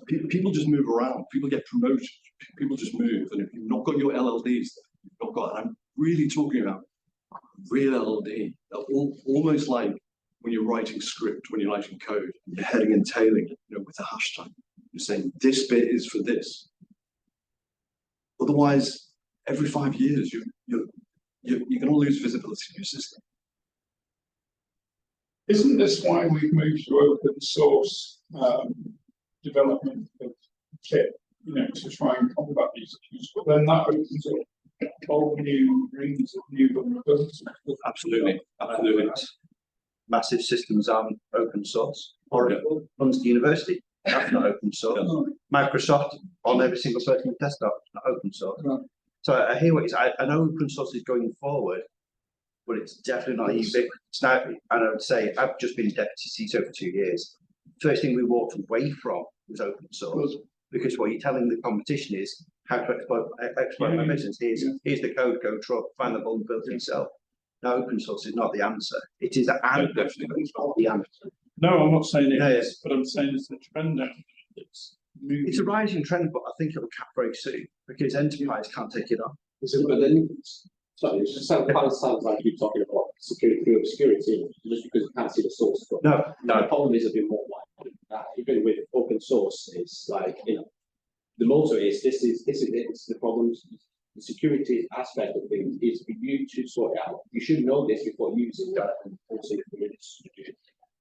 People just move around. People get promoted. People just move. And if you've not got your LLDs, you've not got. And I'm really talking about real LLD. Almost like when you're writing script, when you're writing code, and you're heading and tailing it, with a hashtag. You're saying this bit is for this. Otherwise, every 5 years, you're going to lose visibility of your system. Isn't this why we've moved to open source development of kit, to try and combat these issues? But then that opens up whole new rings of new vulnerabilities. Absolutely. Massive systems aren't open source. Oracle runs the university. That's not open source. Microsoft on every single personal desktop. It's not open source. No. So I hear what you say. I know open source is going forward, but it's definitely not ubiquitous now. And I would say I've just been deputy CISO for 2 years. First thing we walked away from was open source, because what you're telling the competition is how to exploit my business. Here's the code, go find the vulnerability yourself. Now, open source is not the answer. It is definitely not the answer. No, I'm not saying it is, but I'm saying it's a trend. It's a rising trend, but I think it'll cap very soon because enterprise can't take it on. But then, sorry, it kind of sounds like you're talking about security just because you can't see the source code. No. The problem is a bit more like that. Even with open source, it's like, the motto is this is the problem. The security aspect of things is for you to sort it out. You should know this before using that and also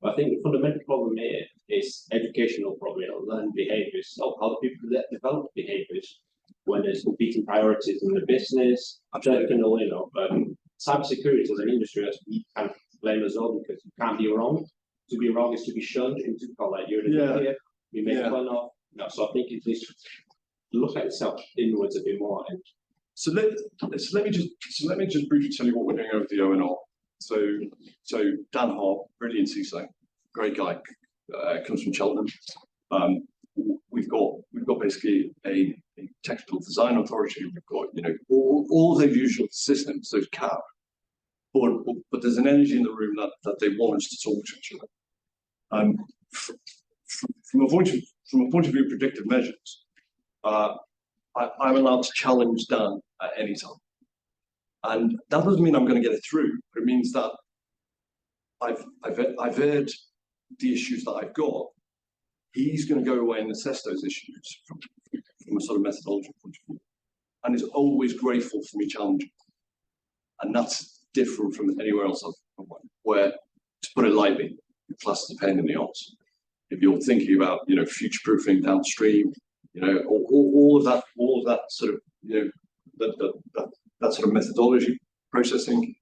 But I think the fundamental problem here is educational problem, learned behaviours. So how do people develop behaviours when there's competing priorities in the business? Cybersecurity as an industry, as we kind of blame us all because you can't be wrong. To be wrong is to be shunned and to call like you're the idiot, we make fun of. So I think it needs to look at itself inwards a bit more. And so let me just briefly tell you what we're doing over the O&R. So Dan Hart, brilliant CISO, great guy, comes from Cheltenham. We've got basically a technical design authority. We've got all those usual systems, those CAP. But there's an energy in the room that they want us to talk to each other. From a point of view of predictive measures, I'm allowed to challenge Dan at any time. And that doesn't mean I'm going to get it through, but it means that I've heard the issues that I've got. He's going to go away and assess those issues from a sort of methodological point of view, and is always grateful for me challenging. And that's different from anywhere else I've worked, where, to put it lightly, the class is a pain in the arse. If you're thinking about future-proofing downstream, all of that sort of that sort of methodology processing,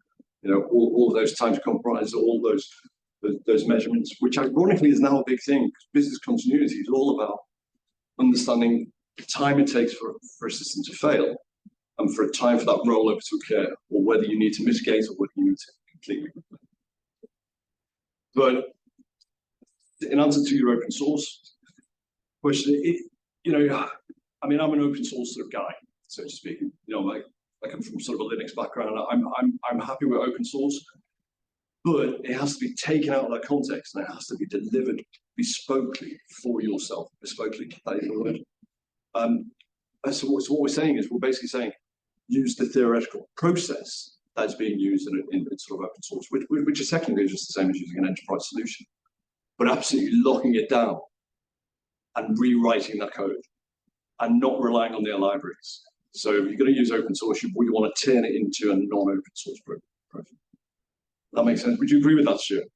all of those time to compromise, all those measurements, which ironically is now a big thing, because business continuity is all about understanding the time it takes for a system to fail and for a time for that rollover to occur, or whether you need to mitigate or whether you need to completely. But in answer to your open source question, I'm an open source sort of guy, so to speak. I come from sort of a Linux background. I'm happy with open source, but it has to be taken out of that context and it has to be delivered bespokely for yourself. Bespokely, that is the word. So what we're saying is, we're basically saying, use the theoretical process that's being used in sort of open source, which is technically just the same as using an enterprise solution, but absolutely locking it down and rewriting that code and not relying on their libraries. So if you're going to use open source, you want to turn it into a non-open source project. That makes sense. Would you agree with that, Stuart?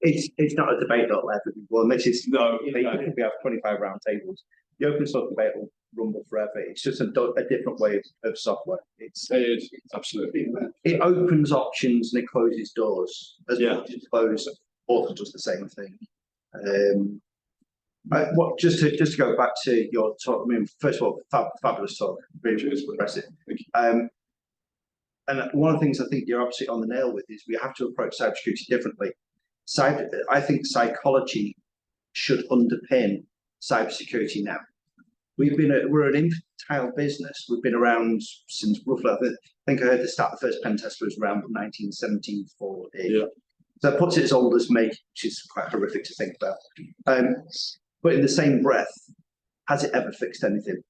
It's not a debate that will ever be won. This is No. We have 25 round tables. The open source debate will rumble forever. It's just a different way of software. It's absolutely. It opens options and it closes doors. As much as close, author does the same thing. Just to go back to your talk. First of all, fabulous talk. Really impressive. And one of the things I think you're absolutely on the nail with is we have to approach cybersecurity differently. I think psychology should underpin cybersecurity now. We're an infantile business. We've been around since roughly, I think I heard the start, the first pen test was around 1974. Yeah. So that puts it as old as me, which is quite horrific to think about. But in the same breath, has it ever fixed anything?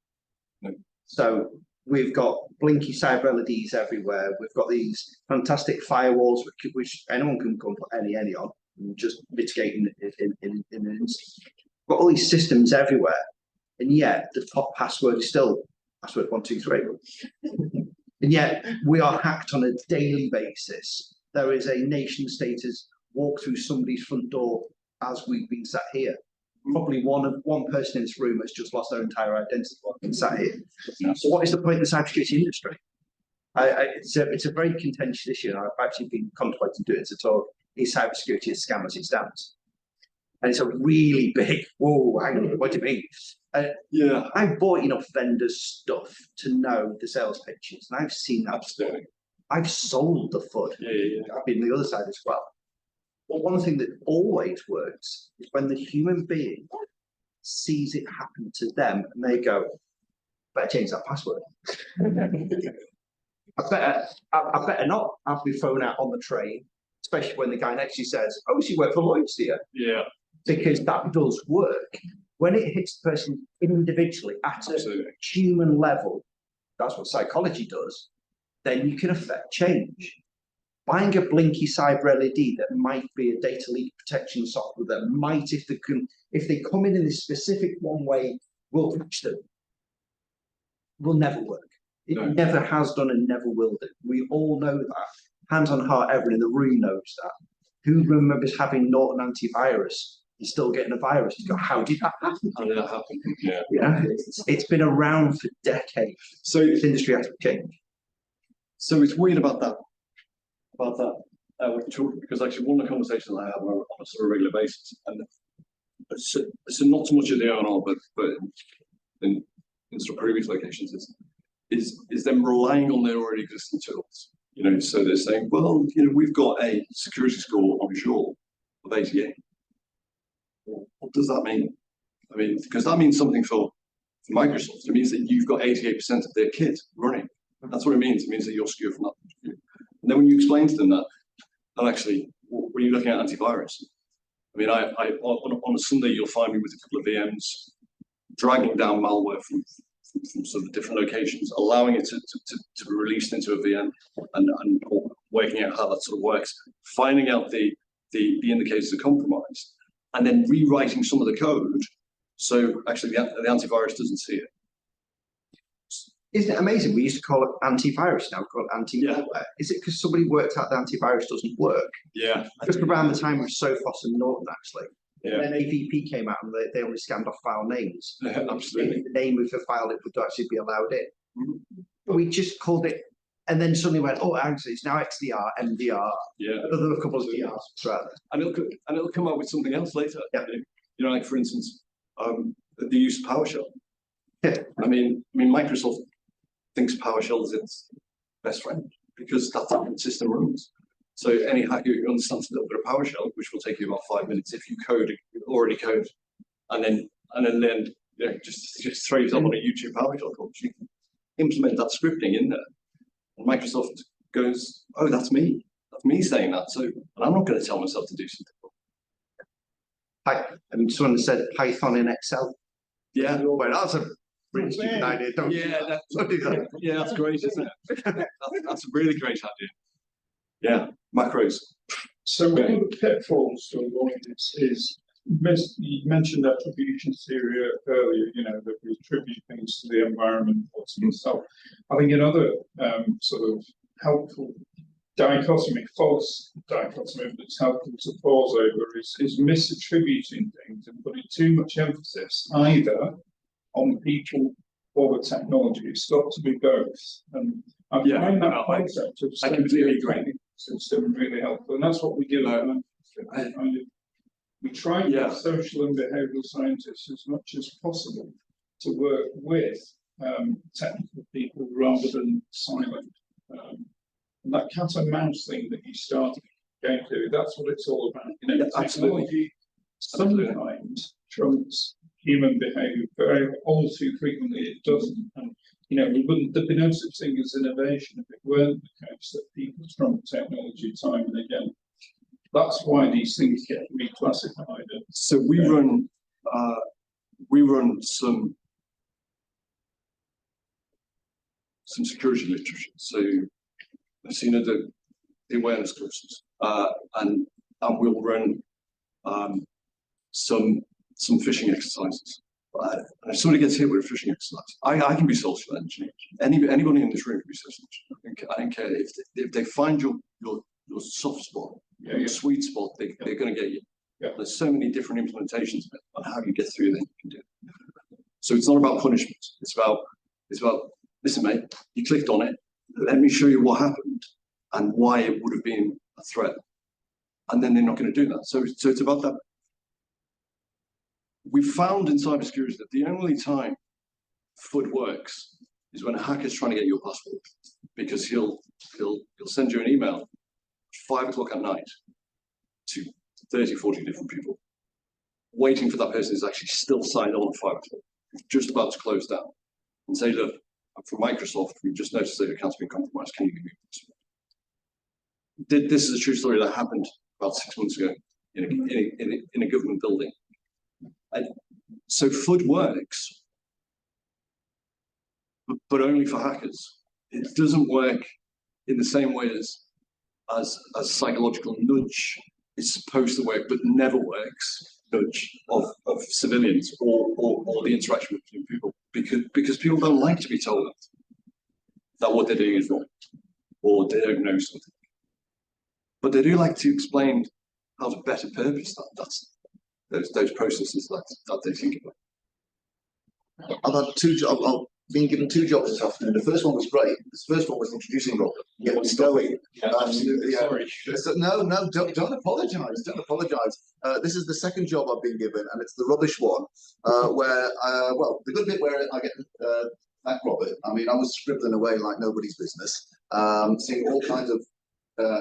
No. So we've got blinky cyber LEDs everywhere. We've got these fantastic firewalls, which anyone can go and put any on, and just mitigating in an instant. We've got all these systems everywhere, and yet the top password is still password 123. And yet we are hacked on a daily basis. There is a nation state has walked through somebody's front door as we've been sat here. Probably one person in this room has just lost their entire identity while being sat here. So what is the point of the cybersecurity industry? It's a very contentious issue, and I've actually been contemplating doing it to talk. Is cybersecurity a scam as it stands? And it's a really big, whoa, hang on, what do you mean? I've bought enough vendors' stuff to know the sales pitches, and I've seen that. Absolutely. I've sold the FUD. I've been the other side as well. But one thing that always works is when the human being sees it happen to them and they go, better change that password. I better not have my phone out on the train, especially when the guy next to you says, oh, so you work for Lloyds, do you? Yeah. Because that does work. When it hits the person individually at a human level, that's what psychology does, then you can affect change. Buying a blinky cyber LED that might be a data leak protection software that might, if they come in this specific one way, will catch them, will never work. It never has done and never will do. We all know that. Hands on heart, everyone in the room knows that. Who remembers having not an antivirus and still getting a virus? You go, how did that happen? How did that happen? Yeah. Yeah, it's been around for decades. So This industry has to change. So it's weird about that. Because actually one of the conversations I have on a sort of regular basis, and so not so much at the ONR, but in sort of previous locations is them relying on their already existing tools. So they're saying, well, we've got a security score on Azure of 88. Well, what does that mean? I mean, because that means something for Microsoft. It means that you've got 88% of their kit running. That's what it means. It means that you're secure from that point of view. And then when you explain to them that actually, when you're looking at antivirus, I mean, on a Sunday you'll find me with a couple of VMs dragging down malware from sort of different locations, allowing it to be released into a VM, and working out how that sort of works, finding out the indicators of compromise, and then rewriting some of the code so actually the antivirus doesn't see it. Isn't it amazing? We used to call it antivirus, now we call it anti-malware. Is it because somebody worked out the antivirus doesn't work? Yeah. Just around the time of Sophos and Norton, actually. Yeah. And then AVP came out and they only scanned off file names. Absolutely. The name of the file it would actually be allowed in. Mm-hmm. We just called it, and then suddenly went, oh, actually, it's now XDR, MDR. Yeah. Another couple of DRs throughout there. And it'll come up with something else later. Yeah. Like for instance, the use of PowerShell. Yeah. I mean, Microsoft thinks PowerShell is its best friend because that's how the system runs. So any hacker who understands a little bit of PowerShell, which will take you about 5 minutes if you already code, and then just throw yourself on a YouTube PowerShell course, you can implement that scripting in there. And Microsoft goes, oh, that's me saying that. So, and I'm not going to tell myself to do something. I mean, someone said Python in Excel. Yeah. Well, that's a really stupid idea. Don't do that. Don't do that. Yeah, that's great, isn't it? that's a really great idea. Yeah, macros. So one of the pitfalls to avoid this is, you mentioned attribution theory earlier, that we attribute things to the environment or to yourself. I think another sort of helpful dichotomy, false dichotomy that's helpful to pause over is misattributing things and putting too much emphasis either on people or the technology. It's got to be both. And I find that concept of I completely agree. System really helpful, and that's what we do. We try to get social and behavioural scientists as much as possible to work with technical people rather than silent. And that cat and mouse thing that you started going through, that's what it's all about. Technology sometimes trumps human behaviour, very all too frequently it doesn't. And there'd be no such thing as innovation if it weren't the case that people trump technology time and again. That's why these things get reclassified. So we run some security literature. So I've seen the awareness courses, and we'll run some phishing exercises. And if somebody gets hit with a phishing exercise, I can be social engineered. Anybody in this room can be social engineered. I don't care if they find your soft spot, your sweet spot, they're going to get you. Yeah. There's so many different implementations of it, on how you get through them. You can do it. So it's not about punishment. It's about listen, mate, you clicked on it. Let me show you what happened and why it would have been a threat. And then they're not going to do that. So it's about that. We found in cybersecurity that the only time FUD works is when a hacker's trying to get your password, because he'll send you an email at 5 o'clock at night to 30, 40 different people, waiting for that person who's actually still signed on at 5 o'clock, just about to close down, and say, look, I'm from Microsoft, we've just noticed that your account's been compromised, can you give me a password? This is a true story that happened about 6 months ago in a government building. So FUD works, but only for hackers. It doesn't work in the same way as psychological nudge is supposed to work, but never works. Nudge of civilians or the interaction between people, because people don't like to be told that what they're doing is wrong or they don't know something, but they do like to explain how to better purpose that's those processes that they think about. I've had I've been given 2 jobs this afternoon. The first one was great. The first one was introducing Robert, get us going. Yeah, absolutely. Yeah. Sorry. So, no, don't apologise. Don't apologise. This is the second job I've been given, and it's the rubbish one, where well, the good bit where I get thank Robert. I mean, I was scribbling away like nobody's business, seeing all kinds of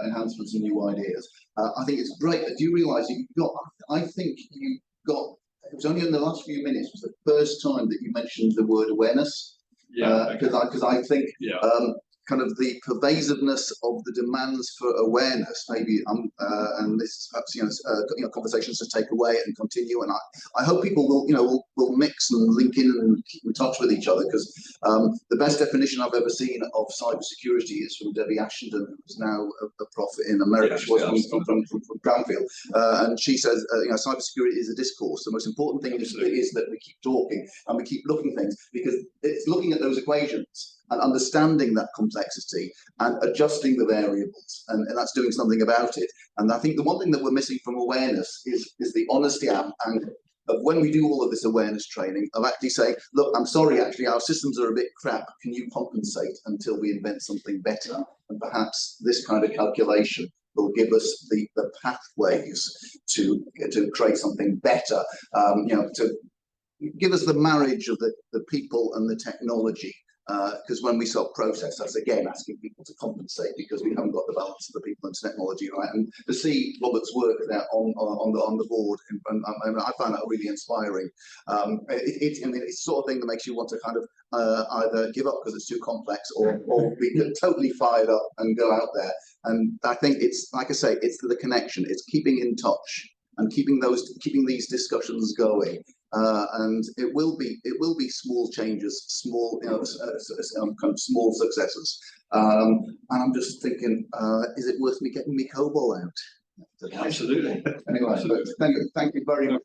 enhancements and new ideas. I think it's great. Do you realise you got? I think you got. It was only in the last few minutes was the first time that you mentioned the word awareness. Yeah, Because I think yeah. kind of the pervasiveness of the demands for awareness, maybe, and this is perhaps conversations to take away and continue. And I hope people will mix and link in and keep in touch with each other, because the best definition I've ever seen of cybersecurity is from Debbie Ashenden, who's now a prophet in America. She was from Brownfield, and she says, cybersecurity is a discourse. The most important thing is that we keep talking and we keep looking at things, because it's looking at those equations and understanding that complexity and adjusting the variables, and that's doing something about it. And I think the one thing that we're missing from awareness is the honesty and of when we do all of this awareness training, of actually saying, look, I'm sorry, actually our systems are a bit crap, can you compensate until we invent something better? And perhaps this kind of calculation will give us the pathways to create something better, to give us the marriage of the people and the technology. Because when we sell process, that's again asking people to compensate, because we haven't got the balance of the people and technology right. And to see Robert's work there on the board, and I found that really inspiring. It's the sort of thing that makes you want to kind of either give up because it's too complex, or be totally fired up and go out there. And I think it's, like I say, it's the connection. It's keeping in touch and keeping these discussions going. And it will be small changes, small kind of small successes. And I'm just thinking, is it worth me getting me COBOL out? Absolutely. Anyway, Absolutely. thank you very much.